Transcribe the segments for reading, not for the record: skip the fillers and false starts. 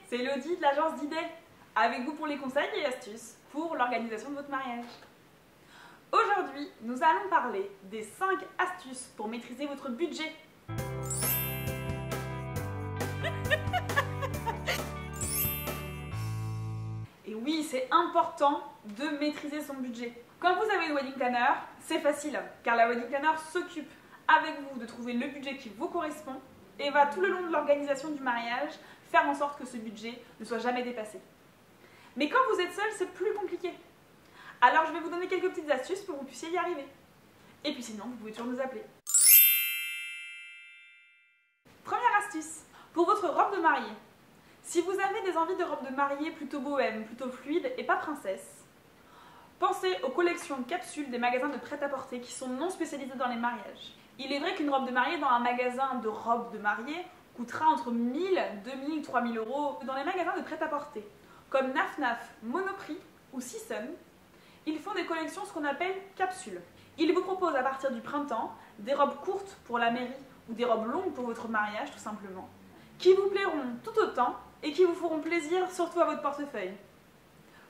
c'est Elodie de l'agence d'idées, avec vous pour les conseils et astuces pour l'organisation de votre mariage. Aujourd'hui, nous allons parler des 5 astuces pour maîtriser votre budget. Et oui, c'est important de maîtriser son budget. Quand vous avez une wedding planner, c'est facile, car la wedding planner s'occupe avec vous de trouver le budget qui vous correspond et va tout le long de l'organisation du mariage faire en sorte que ce budget ne soit jamais dépassé. Mais quand vous êtes seul, c'est plus compliqué. Alors je vais vous donner quelques petites astuces pour que vous puissiez y arriver. Et puis sinon, vous pouvez toujours nous appeler. Première astuce, pour votre robe de mariée. Si vous avez des envies de robe de mariée plutôt bohème, plutôt fluide et pas princesse, pensez aux collections capsules des magasins de prêt-à-porter qui sont non spécialisés dans les mariages. Il est vrai qu'une robe de mariée dans un magasin de robes de mariée coûtera entre 1000, 2000, 3000 euros. Dans les magasins de prêt-à-porter, comme Naf Naf, Monoprix ou Sisson, ils font des collections ce qu'on appelle capsules. Ils vous proposent à partir du printemps des robes courtes pour la mairie ou des robes longues pour votre mariage tout simplement, qui vous plairont tout autant et qui vous feront plaisir surtout à votre portefeuille.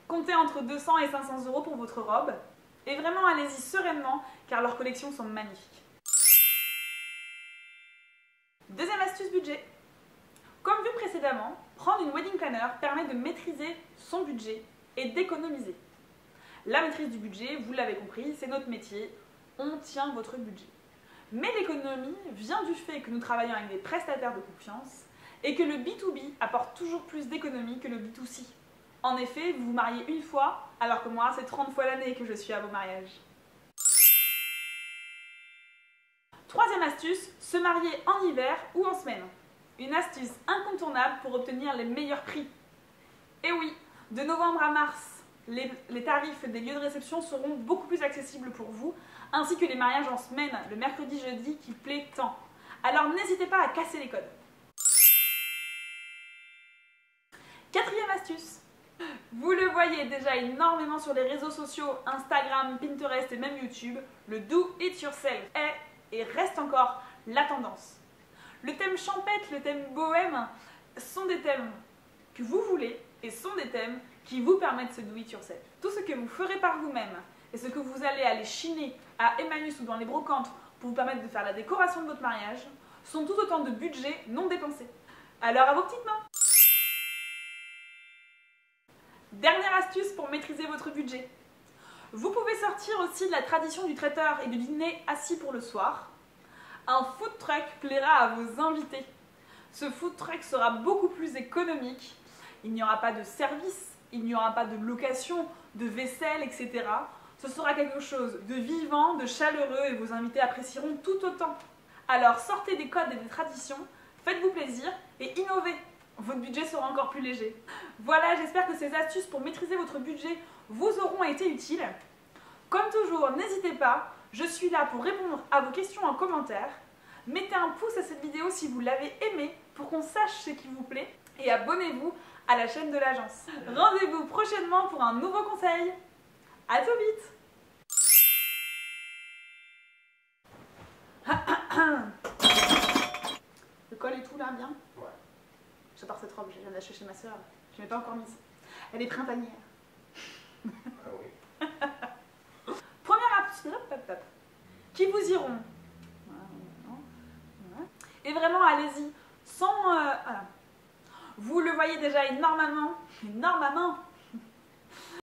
Comptez entre 200 et 500 euros pour votre robe et vraiment allez-y sereinement car leurs collections sont magnifiques. Deuxième astuce budget. Comme vu précédemment, prendre une wedding planner permet de maîtriser son budget et d'économiser. La maîtrise du budget, vous l'avez compris, c'est notre métier, on tient votre budget. Mais l'économie vient du fait que nous travaillons avec des prestataires de confiance et que le B2B apporte toujours plus d'économies que le B2C. En effet, vous vous mariez une fois, alors que moi, c'est 30 fois l'année que je suis à vos mariages. Troisième astuce, se marier en hiver ou en semaine. Une astuce incontournable pour obtenir les meilleurs prix. Et oui, de novembre à mars, les tarifs des lieux de réception seront beaucoup plus accessibles pour vous, ainsi que les mariages en semaine, le mercredi-jeudi qui plaît tant. Alors n'hésitez pas à casser les codes. Quatrième astuce. Vous le voyez déjà énormément sur les réseaux sociaux, Instagram, Pinterest et même YouTube, le do it yourself est et reste encore la tendance. Le thème champêtre, le thème bohème sont des thèmes que vous voulez et sont des thèmes qui vous permettent ce do it yourself. Tout ce que vous ferez par vous-même et ce que vous allez aller chiner à Emmaüs ou dans les brocantes pour vous permettre de faire la décoration de votre mariage sont tout autant de budgets non dépensés. Alors à vos petites mains! Dernière astuce pour maîtriser votre budget. Vous pouvez sortir aussi de la tradition du traiteur et du dîner assis pour le soir. Un food truck plaira à vos invités. Ce food truck sera beaucoup plus économique. Il n'y aura pas de service, il n'y aura pas de location, de vaisselle, etc. Ce sera quelque chose de vivant, de chaleureux et vos invités apprécieront tout autant. Alors sortez des codes et des traditions, faites-vous plaisir et innovez. Votre budget sera encore plus léger. Voilà, j'espère que ces astuces pour maîtriser votre budget vous auront été utiles. Comme toujours, n'hésitez pas, je suis là pour répondre à vos questions en commentaire. Mettez un pouce à cette vidéo si vous l'avez aimée pour qu'on sache ce qui vous plaît et abonnez-vous à la chaîne de l'agence. Rendez-vous prochainement pour un nouveau conseil. À tout vite. Le col et tout là, bien? Ouais. J'adore cette robe, je viens d'acheter chez ma soeur. Je ne l'ai pas encore mise. Elle est printanière. Ah oui. Première astuce, qui vous iront. Et vraiment, allez-y. Sans... voilà. Vous le voyez déjà énormément.